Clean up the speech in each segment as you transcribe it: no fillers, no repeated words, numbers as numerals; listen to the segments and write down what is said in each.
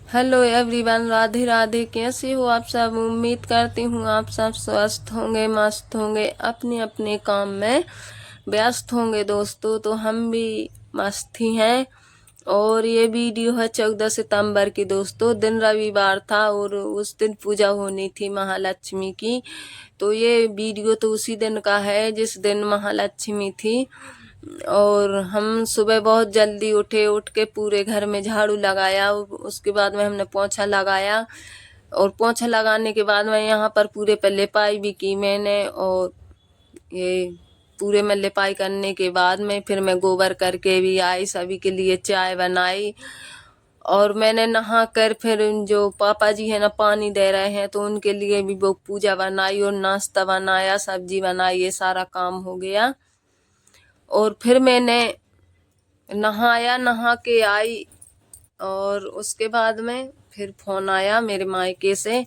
Hello everyone, Radhe Radhe. कैसे हो आप सब? उम्मीद करती हूँ आप सब स्वस्थ होंगे, मस्त होंगे, अपने अपने काम में व्यस्त होंगे दोस्तों। तो हम भी मस्त ही हैं। और ये वीडियो है 14 सितंबर की दोस्तों। दिन रविवार था और उस दिन पूजा होनी थी महालक्ष्मी की। तो ये वीडियो तो उसी दिन का है जिस दिन महालक्ष्मी थी। और हम सुबह बहुत जल्दी उठे, उठ के पूरे घर में झाड़ू लगाया। उसके बाद में हमने पोछा लगाया और पोछा लगाने के बाद में यहाँ पर पूरे पे लिपाई भी की मैंने। और ये पूरे में लिपाई करने के बाद में फिर मैं गोबर करके भी आई, सभी के लिए चाय बनाई। और मैंने नहा कर फिर जो पापा जी है ना पानी दे रहे हैं तो उनके लिए भी वो पूजा बनाई और नाश्ता बनाया, सब्जी बनाई, ये सारा काम हो गया। और फिर मैंने नहाया, नहा के आई। और उसके बाद में फिर फोन आया मेरे मायके से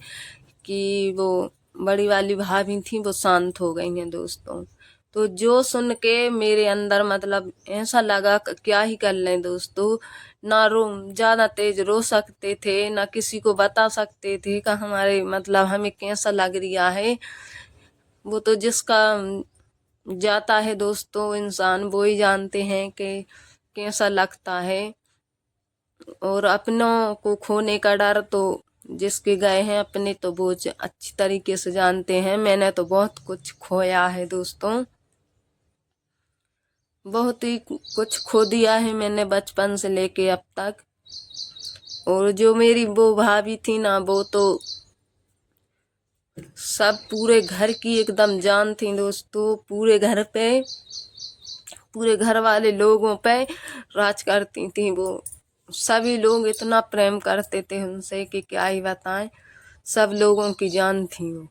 कि वो बड़ी वाली भाभी थी वो शांत हो गई हैं दोस्तों। तो जो सुन के मेरे अंदर मतलब ऐसा लगा कि क्या ही कर लें दोस्तों। ना रो, ज्यादा तेज रो सकते थे, ना किसी को बता सकते थे कि हमारे मतलब हमें कैसा लग रहा है। वो तो जिसका जाता है दोस्तों इंसान वो ही जानते हैं कि कैसा लगता है। और अपनों को खोने का डर तो जिसके गए हैं अपने तो वो अच्छी तरीके से जानते हैं। मैंने तो बहुत कुछ खोया है दोस्तों, बहुत ही कुछ खो दिया है मैंने बचपन से लेके अब तक। और जो मेरी वो भाभी थी ना वो तो सब पूरे घर की एकदम जान थी दोस्तों। पूरे घर पे, पूरे घर वाले लोगों पे राज करती थी वो। सभी लोग इतना प्रेम करते थे उनसे कि क्या ही बताएं। सब लोगों की जान थी वो।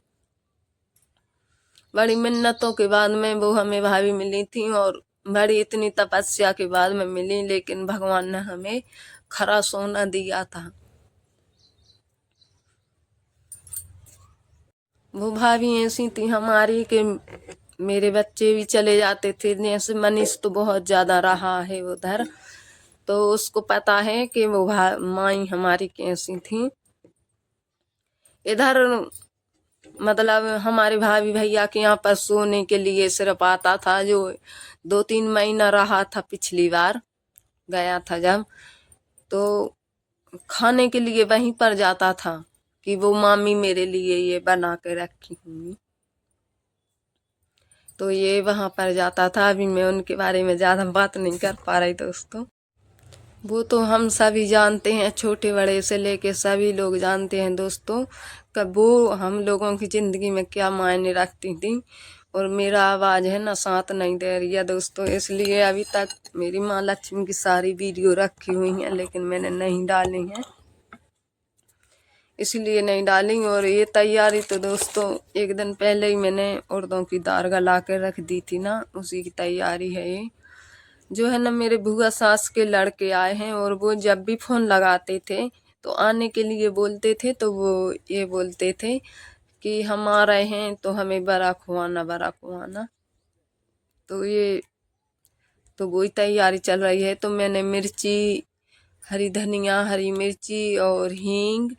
बड़ी मिन्नतों के बाद में वो हमें भाभी मिली थी और बड़ी इतनी तपस्या के बाद में मिली, लेकिन भगवान ने हमें खरा सोना दिया था। वो भाभी ऐसी थी हमारी कि मेरे बच्चे भी चले जाते थे। जैसे मनीष तो बहुत ज्यादा रहा है उधर, तो उसको पता है कि वो माई हमारी कैसी थी। इधर मतलब हमारे भाभी भैया के यहाँ पर सोने के लिए सिर्फ आता था। जो 2-3 महीना रहा था पिछली बार गया था जब, तो खाने के लिए वहीं पर जाता था कि वो मामी मेरे लिए ये बना के रखी होंगी, तो ये वहां पर जाता था। अभी मैं उनके बारे में ज्यादा बात नहीं कर पा रही दोस्तों। वो तो हम सभी जानते हैं, छोटे बड़े से लेके सभी लोग जानते हैं दोस्तों कब वो हम लोगों की जिंदगी में क्या मायने रखती थी। और मेरा आवाज है ना साथ नहीं दे रही है दोस्तों, इसलिए अभी तक मेरी माँ लक्ष्मी की सारी वीडियो रखी हुई है लेकिन मैंने नहीं डाली है, इसलिए नहीं डाली। और ये तैयारी तो दोस्तों एक दिन पहले ही मैंने उड़दों की दाल गला के रख दी थी ना, उसी की तैयारी है ये। जो है ना मेरे बुआ सास के लड़के आए हैं और वो जब भी फोन लगाते थे तो आने के लिए बोलते थे, तो वो ये बोलते थे कि हम आ रहे हैं तो हमें बड़ा खुआना, बड़ा खुआना। तो ये तो वही तैयारी चल रही है। तो मैंने मिर्ची, हरी धनिया, हरी मिर्ची और हींग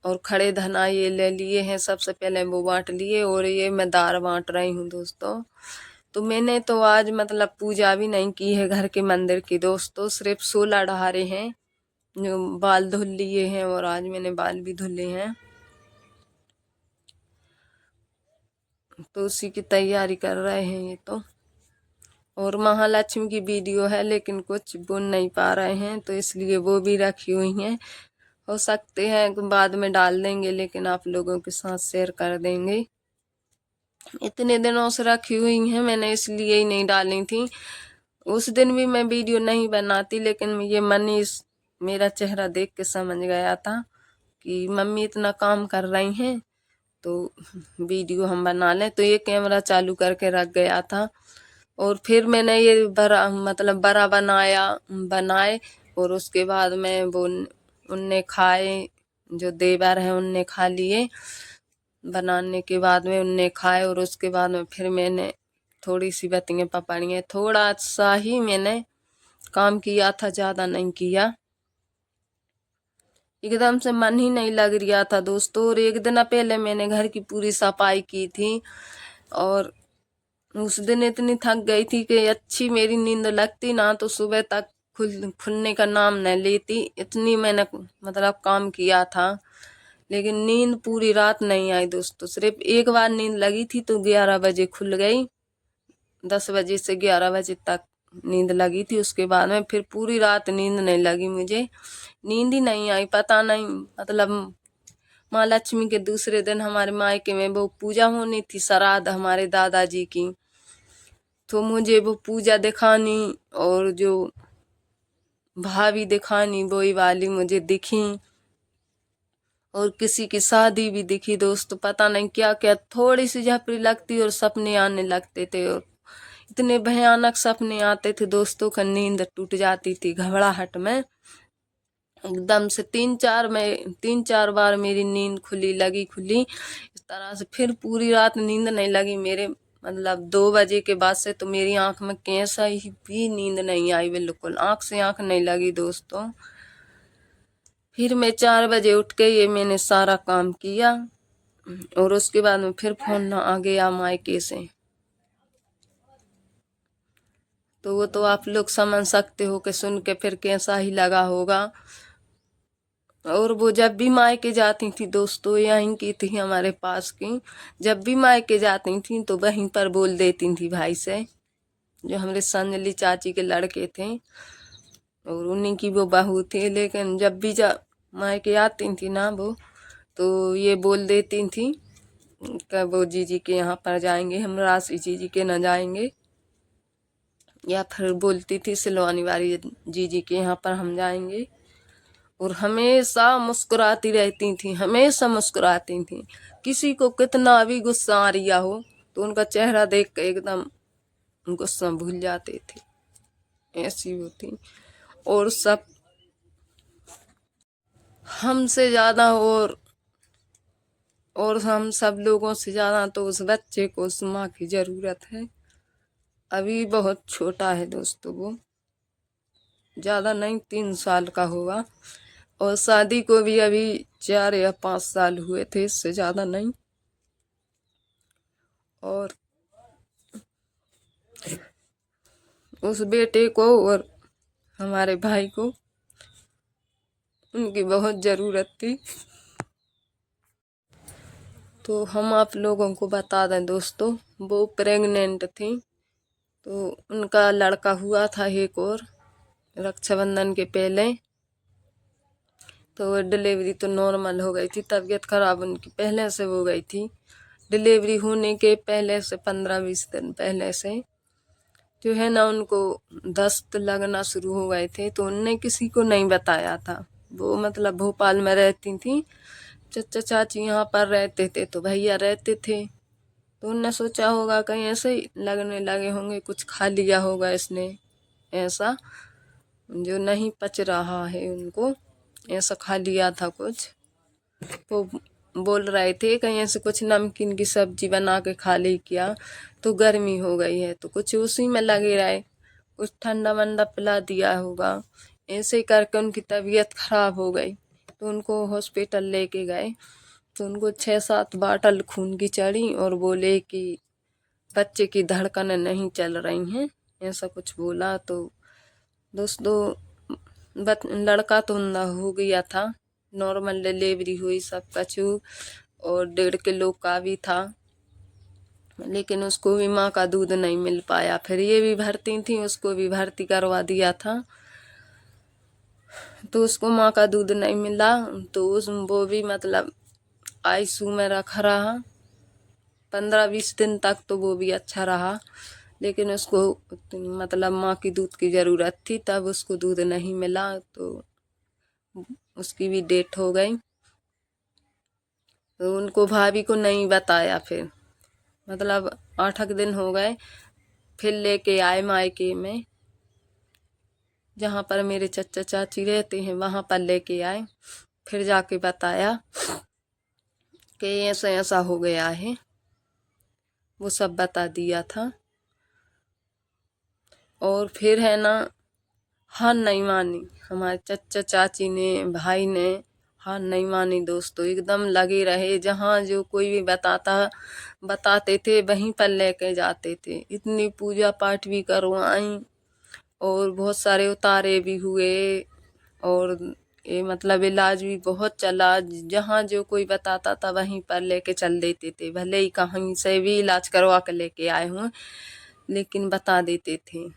और खड़े धना ये ले लिए हैं। सबसे पहले वो बांट लिए और ये मैं दाल बांट रही हूँ दोस्तों। तो मैंने तो आज मतलब पूजा भी नहीं की है घर के मंदिर की दोस्तों, सिर्फ 16 डहारे हैं जो बाल धुल लिए हैं और आज मैंने बाल भी धुले हैं। तो उसी की तैयारी कर रहे हैं ये तो। और महालक्ष्मी की वीडियो है लेकिन कुछ बुन नहीं पा रहे हैं तो इसलिए वो भी रखी हुई हैं। हो सकते हैं बाद में डाल देंगे लेकिन आप लोगों के साथ शेयर कर देंगे। इतने दिनों से रखी हुई हैं मैंने इसलिए ही नहीं डाली थी। उस दिन भी मैं वीडियो नहीं बनाती लेकिन ये मनीष मेरा चेहरा देख के समझ गया था कि मम्मी इतना काम कर रही हैं तो वीडियो हम बना लें, तो ये कैमरा चालू करके रख गया था। और फिर मैंने ये बड़ा मतलब बड़ा बनाए और उसके बाद में वो उनने खाए, जो देवर है उनने खा लिए। बनाने के बाद में उनने खाए और उसके बाद में फिर मैंने थोड़ी सी बत्तियां पकड़ी हैं, थोड़ा सा ही मैंने काम किया था, ज्यादा नहीं किया। एकदम से मन ही नहीं लग रहा था दोस्तों। और एक दिन पहले मैंने घर की पूरी सफाई की थी और उस दिन इतनी थक गई थी कि अच्छी मेरी नींद लगती ना तो सुबह तक खुलने का नाम न लेती, इतनी मैंने मतलब काम किया था। लेकिन नींद पूरी रात नहीं आई दोस्तों, सिर्फ एक बार नींद लगी थी तो 11 बजे खुल गई। 10 बजे से 11 बजे तक नींद लगी थी, उसके बाद में फिर पूरी रात नींद नहीं लगी मुझे, नींद ही नहीं आई। पता नहीं मतलब माँ लक्ष्मी के दूसरे दिन हमारे मायके में वो पूजा होनी थी, श्राद्ध हमारे दादाजी की, तो मुझे वो पूजा दिखानी और जो भाभी दिखानी वही वाली मुझे दिखी, और किसी की शादी भी दिखी दोस्तों। पता नहीं क्या क्या, थोड़ी सी झपड़ी लगती और सपने आने लगते थे, और इतने भयानक सपने आते थे दोस्तों का नींद टूट जाती थी घबराहट में एकदम से। 3-4 बार मेरी नींद खुली इस तरह से। फिर पूरी रात नींद नहीं लगी मेरे, मतलब 2 बजे के बाद से तो मेरी आंख में कैसा ही भी नींद नहीं आई, बिल्कुल आंख से आंख नहीं लगी दोस्तों। फिर मैं 4 बजे उठ के ये मैंने सारा काम किया और उसके बाद में फिर फोन आ गया मायके से। तो वो तो आप लोग समझ सकते हो कि सुन के फिर कैसा ही लगा होगा। और वो जब भी मायके जाती थी दोस्तों, यहीं की थी हमारे पास की, जब भी मायके जाती थी तो वहीं पर बोल देती थी भाई से, जो हमारे संजली चाची के लड़के थे और उन्हीं की वो बहू थी। लेकिन जब भी मायके आती थी ना वो, तो ये बोल देती थी कि वो जीजी के यहाँ पर जाएंगे, हम राशि जीजी के न जाएंगे, या फिर बोलती थी सिलवानी वाली जीजी के यहाँ पर हम जाएंगे। और हमेशा मुस्कुराती रहती थी, हमेशा मुस्कुराती थी। किसी को कितना भी गुस्सा आ रहा हो तो उनका चेहरा देख के एकदम गुस्सा भूल जाते थे, ऐसी होती। और सब हमसे ज्यादा और हम सब लोगों से ज्यादा तो उस बच्चे को उस माँ की जरूरत है। अभी बहुत छोटा है दोस्तों, वो ज्यादा नहीं 3 साल का होगा, और शादी को भी अभी 4 या 5 साल हुए थे, इससे ज्यादा नहीं। और उस बेटे को और हमारे भाई को उनकी बहुत जरूरत थी। तो हम आप लोगों को बता दें दोस्तों, वो प्रेग्नेंट थी, तो उनका लड़का हुआ था एक और रक्षाबंधन के पहले। तो डिलीवरी तो नॉर्मल हो गई थी, तबीयत खराब उनकी पहले से हो गई थी। डिलीवरी होने के पहले से 15-20 दिन पहले से जो है ना उनको दस्त लगना शुरू हो गए थे, तो उनने किसी को नहीं बताया था। वो मतलब भोपाल में रहती थी, चचा चाची यहाँ पर रहते थे, तो भैया रहते थे, तो उनने सोचा होगा कहीं ऐसे ही लगने लगे होंगे, कुछ खा लिया होगा इसने ऐसा, जो नहीं पच रहा है उनको, ऐसा खा लिया था कुछ। वो बोल रहे थे कहीं ऐसे कुछ नमकीन की सब्जी बना के खा ली क्या, तो गर्मी हो गई है, तो कुछ उसी में लगे रहे, कुछ ठंडा वंडा पिला दिया होगा, ऐसे ही करके उनकी तबीयत खराब हो गई। तो उनको हॉस्पिटल लेके गए, तो उनको 6-7 बाटल खून की चढ़ी और बोले कि बच्चे की धड़कनें नहीं चल रही हैं, ऐसा कुछ बोला। तो दोस्तों लड़का तो अंधा हो गया था, नॉर्मल डिलीवरी हुई सब कछु, और 1.5 किलो का भी था, लेकिन उसको भी माँ का दूध नहीं मिल पाया। फिर ये भी भर्ती थी, उसको भी भर्ती करवा दिया था, तो उसको माँ का दूध नहीं मिला, तो वो भी मतलब आईसीयू में रखा रहा 15-20 दिन तक, तो वो भी अच्छा रहा। लेकिन उसको मतलब माँ की दूध की ज़रूरत थी, तब उसको दूध नहीं मिला, तो उसकी भी डेथ हो गई। तो उनको भाभी को नहीं बताया, फिर मतलब 8 दिन हो गए, फिर लेके आए मायके में, जहाँ पर मेरे चचा चाची रहते हैं वहाँ पर लेके आए। फिर जाके बताया कि ऐसा ऐसा हो गया है, वो सब बता दिया था। और फिर है ना, हार नहीं मानी हमारे चचा चाची ने, भाई ने हार नहीं मानी दोस्तों, एकदम लगे रहे। जहाँ जो कोई भी बताते थे वहीं पर लेके जाते थे। इतनी पूजा पाठ भी करवाई और बहुत सारे उतारे भी हुए और ये मतलब इलाज भी बहुत चला। जहाँ जो कोई बताता था वहीं पर लेके चल देते थे, भले ही कहीं से भी इलाज करवा कर लेके आए हों, लेकिन बता देते थे,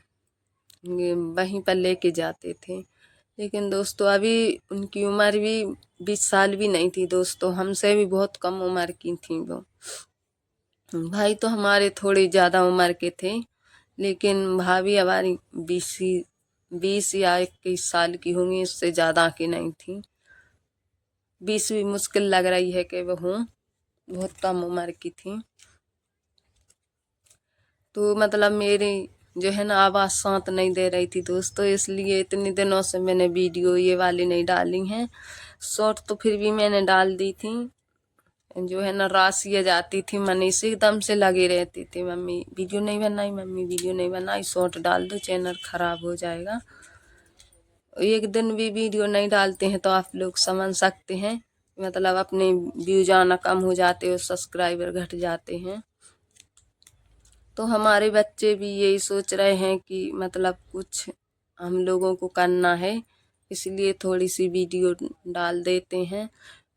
वहीं पर लेके जाते थे। लेकिन दोस्तों अभी उनकी उम्र भी 20 साल भी नहीं थी दोस्तों, हमसे भी बहुत कम उम्र की थी वो। भाई तो हमारे थोड़ी ज़्यादा उम्र के थे, लेकिन भाभी हमारी 20 या 21 साल की होंगी, उससे ज़्यादा की नहीं थी। 20 भी मुश्किल लग रही है कि वो हूँ, बहुत कम उम्र की थी। तो मतलब मेरी जो है ना आवाज़ शांत नहीं दे रही थी दोस्तों, इसलिए इतने दिनों से मैंने वीडियो ये वाली नहीं डाली हैं। शॉर्ट तो फिर भी मैंने डाल दी थी। जो है ना राशि आ जाती थी, मनीष एकदम से लगी रहती थी, मम्मी वीडियो नहीं बनाई, मम्मी वीडियो नहीं बनाई, शॉर्ट डाल दो चैनल खराब हो जाएगा। एक दिन भी वीडियो नहीं डालते हैं तो आप लोग समझ सकते हैं, मतलब अपने व्यूज आना कम हो जाते और सब्सक्राइबर घट जाते हैं। तो हमारे बच्चे भी यही सोच रहे हैं कि मतलब कुछ हम लोगों को करना है, इसलिए थोड़ी सी वीडियो डाल देते हैं।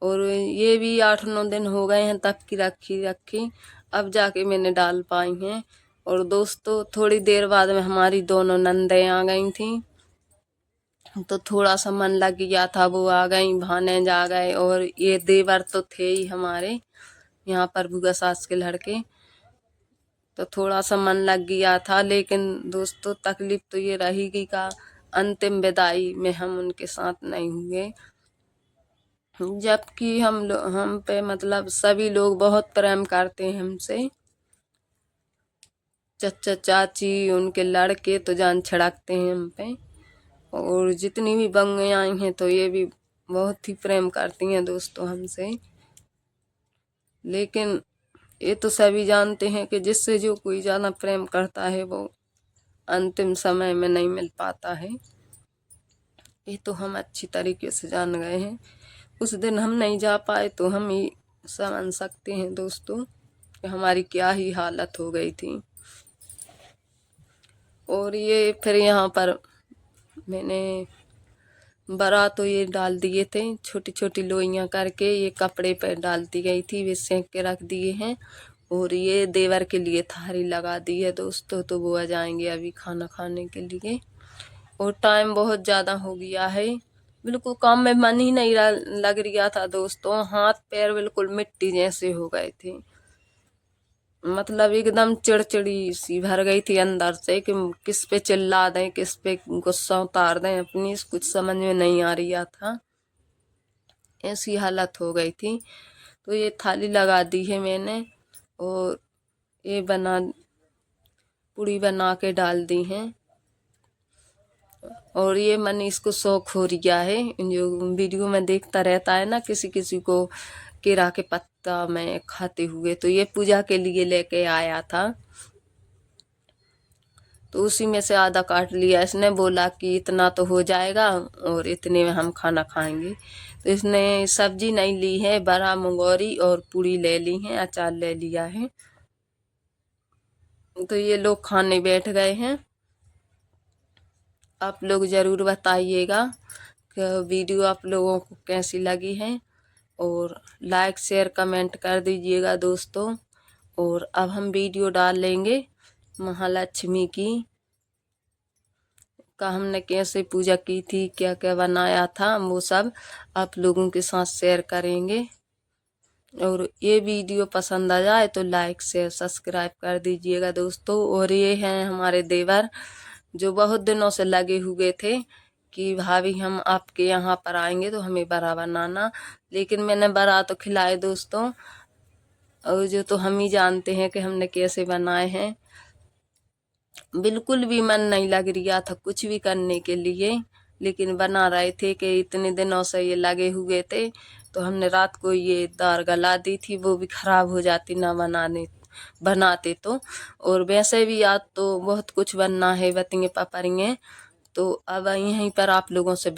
और ये भी 8-9 दिन हो गए हैं तब की रखी अब जाके मैंने डाल पाई हैं। और दोस्तों थोड़ी देर बाद में हमारी दोनों नंदें आ गई थी, तो थोड़ा सा मन लग गया था, वो आ गई, भानेज आ गए और ये देवर तो थे ही हमारे यहाँ पर बुआ सास के लड़के, तो थोड़ा सा मन लग गया था। लेकिन दोस्तों तकलीफ तो ये रहेगी का अंतिम विदाई में हम उनके साथ नहीं हुए, जबकि हम पे मतलब सभी लोग बहुत प्रेम करते हैं हमसे। चचा चाची उनके लड़के तो जान छिड़कते हैं हम पे, और जितनी भी बंगे आई हैं तो ये भी बहुत ही प्रेम करती हैं दोस्तों हमसे। लेकिन ये तो सभी जानते हैं कि जिससे जो कोई ज़्यादा प्रेम करता है वो अंतिम समय में नहीं मिल पाता है, ये तो हम अच्छी तरीके से जान गए हैं। उस दिन हम नहीं जा पाए तो हम ही समझ सकते हैं दोस्तों कि हमारी क्या ही हालत हो गई थी। और ये फिर यहाँ पर मैंने बारात तो ये डाल दिए थे, छोटी छोटी लोइयाँ करके ये कपड़े पर डालती गई थी, वे सेंक के रख दिए हैं। और ये देवर के लिए थाली लगा दी है दोस्तों, तो वो आ जाएंगे अभी खाना खाने के लिए। और टाइम बहुत ज़्यादा हो गया है, बिल्कुल काम में मन ही नहीं लग रहा था दोस्तों, हाथ पैर बिल्कुल मिट्टी जैसे हो गए थे, मतलब एकदम चिड़चिड़ी सी भर गई थी अंदर से कि किस पे चिल्ला दें, किस पे गुस्सा उतार दें अपनी, कुछ समझ में नहीं आ रहा था, ऐसी हालत हो गई थी। तो ये थाली लगा दी है मैंने और ये पूड़ी बना के डाल दी हैं। और ये मन इसको शौक हो रहा है, जो वीडियो में देखता रहता है ना किसी किसी को केरा के पत्ता में खाते हुए, तो ये पूजा के लिए लेके आया था, तो उसी में से आधा काट लिया। इसने बोला कि इतना तो हो जाएगा और इतने में हम खाना खाएंगे, तो इसने सब्जी नहीं ली है, बड़ा मुंगौरी और पूड़ी ले ली है, अचार ले लिया है। तो ये लोग खाने बैठ गए हैं। आप लोग ज़रूर बताइएगा कि वीडियो आप लोगों को कैसी लगी है, और लाइक शेयर कमेंट कर दीजिएगा दोस्तों। और अब हम वीडियो डाल लेंगे महालक्ष्मी की, का हमने कैसे पूजा की थी, क्या क्या बनाया था, वो सब आप लोगों के साथ शेयर करेंगे। और ये वीडियो पसंद आ जाए तो लाइक शेयर सब्सक्राइब कर दीजिएगा दोस्तों। और ये हैं हमारे देवर जो बहुत दिनों से लगे हुए थे कि भाभी हम आपके यहाँ पर आएंगे तो हमें बड़ा बनाना, लेकिन मैंने बड़ा तो खिलाए दोस्तों, और जो तो हम ही जानते हैं कि हमने कैसे बनाए हैं। बिल्कुल भी मन नहीं लग रहा था कुछ भी करने के लिए, लेकिन बना रहे थे कि इतने दिनों से ये लगे हुए थे, तो हमने रात को ये दाल गला दी थी, वो भी खराब हो जाती ना बनाते तो। और वैसे भी आज तो बहुत कुछ बनना है, बतिंगे पापड़िए, तो अब यहीं पर आप लोगों से